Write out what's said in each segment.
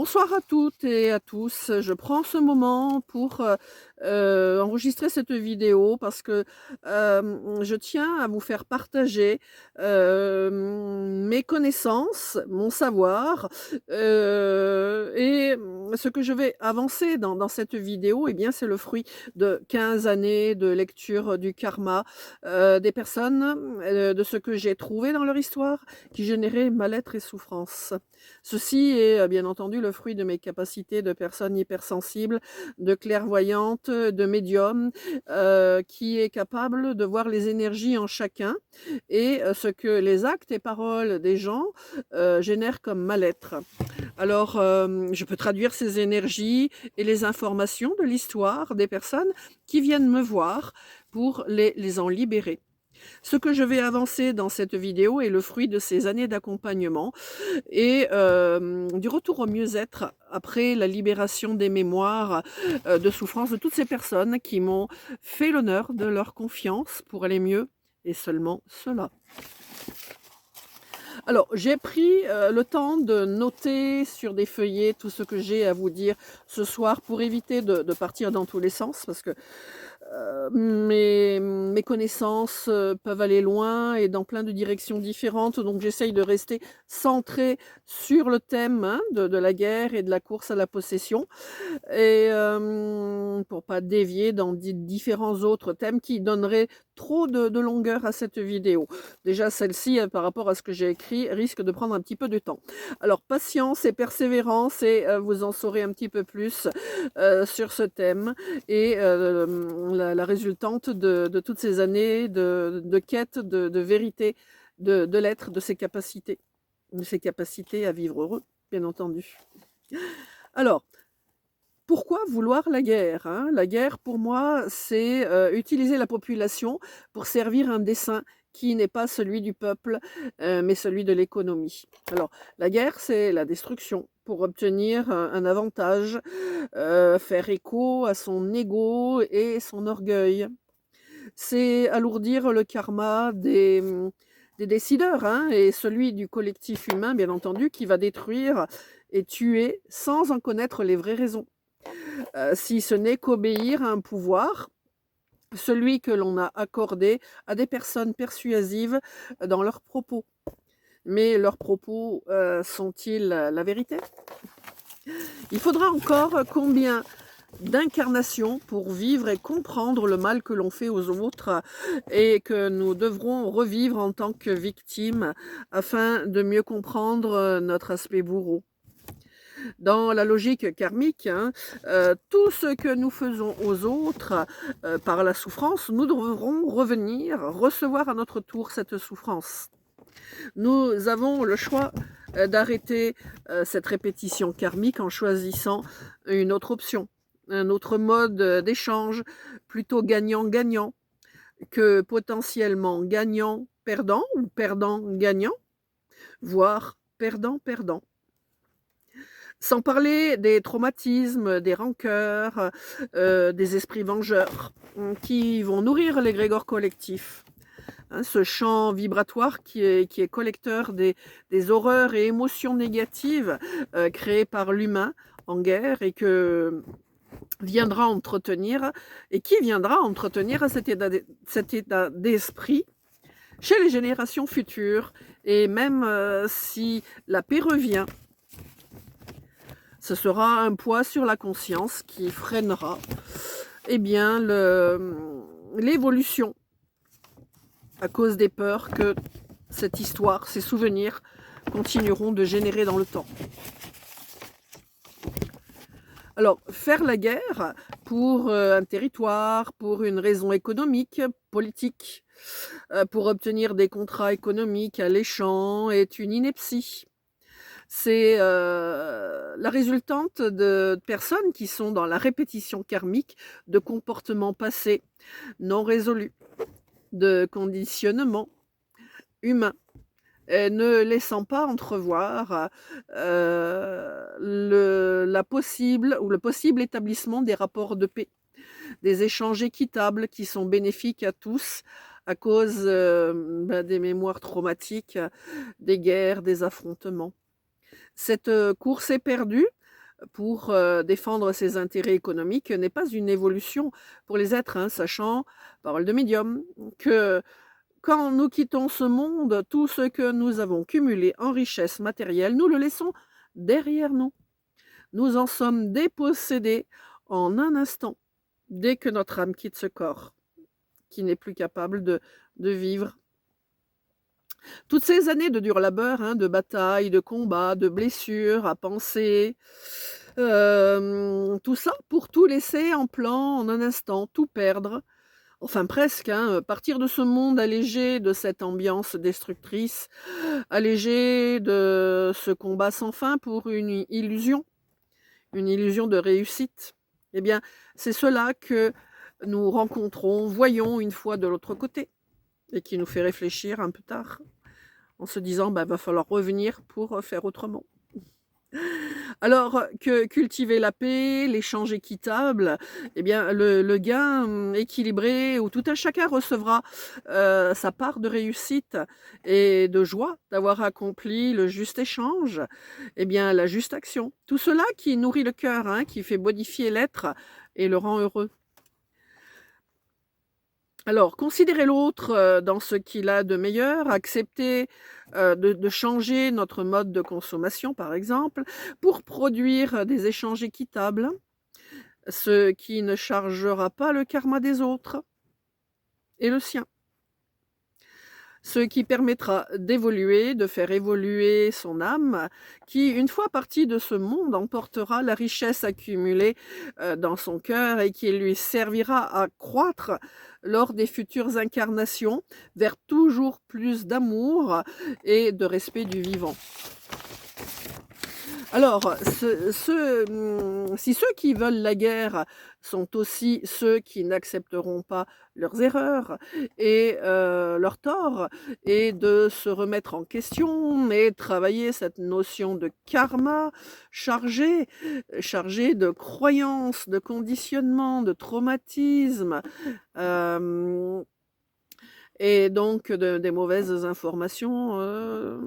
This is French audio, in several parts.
Bonsoir à toutes et à tous. Je prends ce moment pour enregistrer cette vidéo parce que je tiens à vous faire partager mes connaissances, mon savoir et ce que je vais avancer dans cette vidéo, eh bien, c'est le fruit de 15 années de lecture du karma des personnes, de ce que j'ai trouvé dans leur histoire qui générait mal-être et souffrance. Ceci est, bien entendu, le fruit de mes capacités de personne hypersensible, de clairvoyante, de médium, qui est capable de voir les énergies en chacun et ce que les actes et paroles des gens, génèrent comme mal-être. Alors, je peux traduire ces énergies et les informations de l'histoire des personnes qui viennent me voir pour les en libérer. Ce que je vais avancer dans cette vidéo est le fruit de ces années d'accompagnement et du retour au mieux-être après la libération des mémoires, de souffrance de toutes ces personnes qui m'ont fait l'honneur de leur confiance pour aller mieux et seulement cela. Alors, j'ai pris, le temps de noter sur des feuillets tout ce que j'ai à vous dire ce soir pour éviter de partir dans tous les sens parce que mes connaissances, peuvent aller loin et dans plein de directions différentes, donc j'essaye de rester centrée sur le thème, hein, de la guerre et de la course à la possession et pour pas dévier dans différents autres thèmes qui donneraient trop de longueur à cette vidéo. Déjà celle-ci, par rapport à ce que j'ai écrit, risque de prendre un petit peu de temps. Alors patience et persévérance et vous en saurez un petit peu plus, sur ce thème et la résultante de toutes ces années de quête de vérité, de l'être, de ses capacités à vivre heureux, bien entendu. Alors, pourquoi vouloir la guerre, hein? La guerre, pour moi, c'est, utiliser la population pour servir un dessein qui n'est pas celui du peuple, mais celui de l'économie. Alors, la guerre, c'est la destruction pour obtenir un avantage, faire écho à son ego et son orgueil. C'est alourdir le karma des décideurs, hein, et celui du collectif humain, bien entendu, qui va détruire et tuer sans en connaître les vraies raisons. Si ce n'est qu'obéir à un pouvoir, celui que l'on a accordé à des personnes persuasives dans leurs propos. Mais leurs propos, sont-ils la vérité? Il faudra encore combien d'incarnations pour vivre et comprendre le mal que l'on fait aux autres et que nous devrons revivre en tant que victimes afin de mieux comprendre notre aspect bourreau. Dans la logique karmique, hein, tout ce que nous faisons aux autres par la souffrance, nous devrons revenir recevoir à notre tour cette souffrance. Nous avons le choix d'arrêter cette répétition karmique en choisissant une autre option, un autre mode d'échange, plutôt gagnant-gagnant que potentiellement gagnant-perdant ou perdant-gagnant, voire perdant-perdant. Sans parler des traumatismes, des rancœurs, des esprits vengeurs, qui vont nourrir l'égrégore collectif. Hein, ce champ vibratoire qui est collecteur des horreurs et émotions négatives, créées par l'humain en guerre et que viendra entretenir et qui viendra entretenir cet état d'esprit chez les générations futures et même, si la paix revient, ce sera un poids sur la conscience qui freinera, eh bien, l'évolution à cause des peurs que cette histoire, ces souvenirs continueront de générer dans le temps. Alors, faire la guerre pour un territoire, pour une raison économique, politique, pour obtenir des contrats économiques alléchants est une ineptie. C'est la résultante de personnes qui sont dans la répétition karmique de comportements passés non résolus, de conditionnements humains, ne laissant pas entrevoir le possible établissement des rapports de paix, des échanges équitables qui sont bénéfiques à tous à cause des mémoires traumatiques, des guerres, des affrontements. Cette course est perdue pour défendre ses intérêts économiques n'est pas une évolution pour les êtres, hein, sachant, parole de médium, que quand nous quittons ce monde, tout ce que nous avons cumulé en richesse matérielle, nous le laissons derrière nous. Nous en sommes dépossédés en un instant, dès que notre âme quitte ce corps, qui n'est plus capable de vivre. Toutes ces années de dur labeur, hein, de bataille, de combat, de blessures à penser, tout ça pour tout laisser en plan, en un instant, tout perdre. Enfin presque, hein, partir de ce monde allégé de cette ambiance destructrice, allégé de ce combat sans fin pour une illusion de réussite. Eh bien, c'est cela que nous rencontrons, voyons une fois de l'autre côté, et qui nous fait réfléchir un peu tard, en se disant, bah, va falloir revenir pour faire autrement. Alors que cultiver la paix, l'échange équitable, eh bien le gain équilibré où tout un chacun recevra sa part de réussite et de joie d'avoir accompli le juste échange, eh bien la juste action. Tout cela qui nourrit le cœur, hein, qui fait modifier l'être et le rend heureux. Alors, considérer l'autre dans ce qu'il a de meilleur, accepter de changer notre mode de consommation, par exemple, pour produire des échanges équitables, ce qui ne chargera pas le karma des autres et le sien. Ce qui permettra d'évoluer, de faire évoluer son âme, qui, une fois partie de ce monde, emportera la richesse accumulée dans son cœur et qui lui servira à croître lors des futures incarnations vers toujours plus d'amour et de respect du vivant. Alors, si ceux qui veulent la guerre sont aussi ceux qui n'accepteront pas leurs erreurs et leurs torts, et de se remettre en question et travailler cette notion de karma chargée de croyances, de conditionnements, de traumatismes, et donc des mauvaises informations,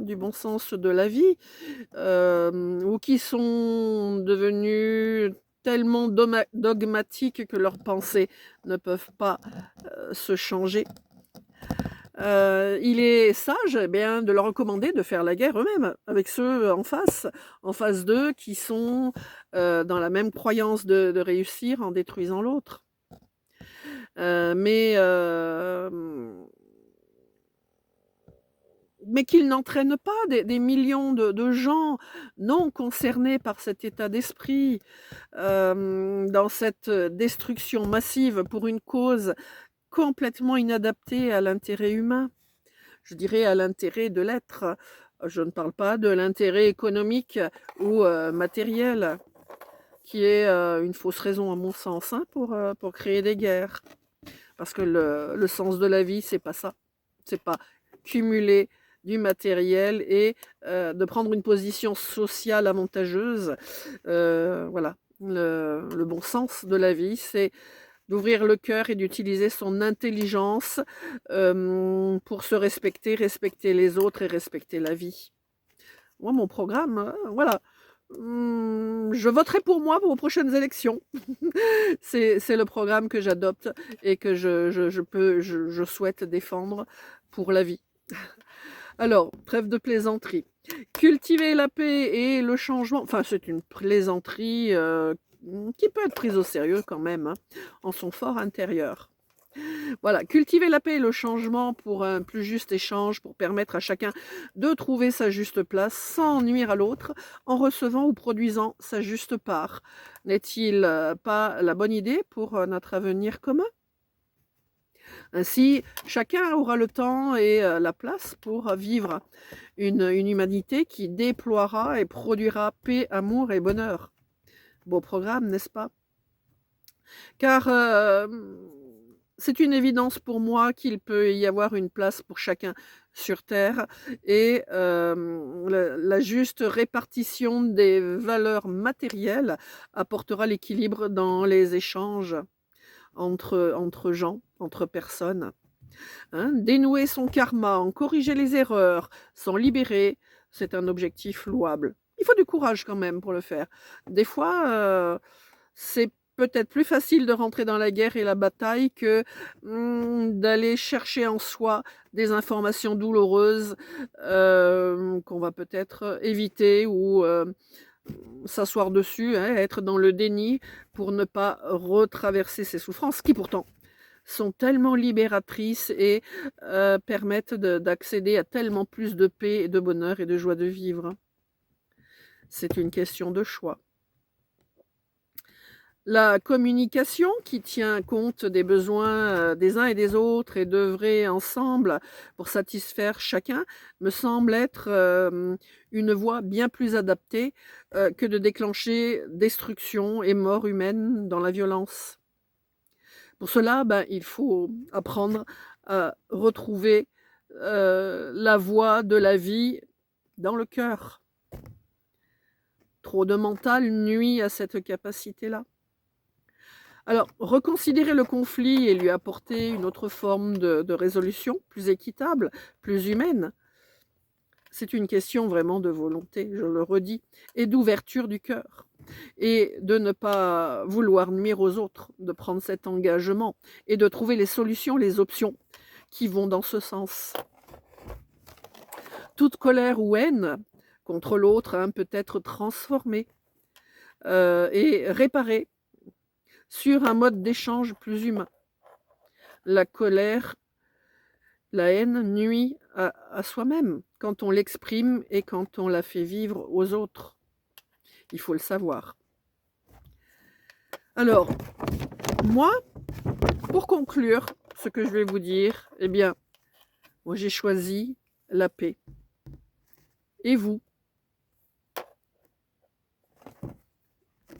du bon sens de la vie, ou qui sont devenus tellement dogmatiques que leurs pensées ne peuvent pas se changer. Il est sage, eh bien, de leur recommander de faire la guerre eux-mêmes, avec ceux en face d'eux, qui sont dans la même croyance de réussir en détruisant l'autre. Mais qu'il n'entraîne pas des millions de gens non concernés par cet état d'esprit, dans cette destruction massive pour une cause complètement inadaptée à l'intérêt humain, je dirais à l'intérêt de l'être. Je ne parle pas de l'intérêt économique ou matériel, qui est une fausse raison à mon sens, hein, pour créer des guerres. Parce que le sens de la vie, c'est pas ça. C'est pas cumuler du matériel et de prendre une position sociale avantageuse. Voilà. Le bon sens de la vie, c'est d'ouvrir le cœur et d'utiliser son intelligence pour se respecter les autres et respecter la vie. Moi, mon programme, voilà. Je voterai pour moi pour aux prochaines élections. C'est le programme que j'adopte et que je souhaite défendre pour la vie. Alors, trêve de plaisanterie. Cultiver la paix et le changement, enfin c'est une plaisanterie qui peut être prise au sérieux quand même, hein, en son fort intérieur. Voilà, cultiver la paix et le changement pour un plus juste échange, pour permettre à chacun de trouver sa juste place sans nuire à l'autre, en recevant ou produisant sa juste part. N'est-il pas la bonne idée pour notre avenir commun ? Ainsi, chacun aura le temps et la place pour vivre une humanité qui déploiera et produira paix, amour et bonheur. Beau programme, n'est-ce pas ? Car c'est une évidence pour moi qu'il peut y avoir une place pour chacun sur Terre et la juste répartition des valeurs matérielles apportera l'équilibre dans les échanges entre gens, entre personnes. Hein, dénouer son karma, en corriger les erreurs, s'en libérer, c'est un objectif louable. Il faut du courage quand même pour le faire. Des fois, c'est peut-être plus facile de rentrer dans la guerre et la bataille que, d'aller chercher en soi des informations douloureuses, qu'on va peut-être éviter ou, s'asseoir dessus, hein, être dans le déni pour ne pas retraverser ces souffrances qui pourtant sont tellement libératrices et permettent d'accéder à tellement plus de paix et de bonheur et de joie de vivre. C'est une question de choix. La communication qui tient compte des besoins des uns et des autres et d'œuvrer ensemble pour satisfaire chacun me semble être une voie bien plus adaptée que de déclencher destruction et mort humaine dans la violence. Pour cela, il faut apprendre à retrouver la voie de la vie dans le cœur. Trop de mental nuit à cette capacité-là. Alors, reconsidérer le conflit et lui apporter une autre forme de résolution, plus équitable, plus humaine, c'est une question vraiment de volonté, je le redis, et d'ouverture du cœur. Et de ne pas vouloir nuire aux autres, de prendre cet engagement et de trouver les solutions, les options qui vont dans ce sens. Toute colère ou haine contre l'autre peut être transformée et réparée sur un mode d'échange plus humain. La colère, la haine nuit à soi-même quand on l'exprime et quand on la fait vivre aux autres. Il faut le savoir. Alors, moi, pour conclure ce que je vais vous dire, eh bien, moi j'ai choisi la paix. Et vous?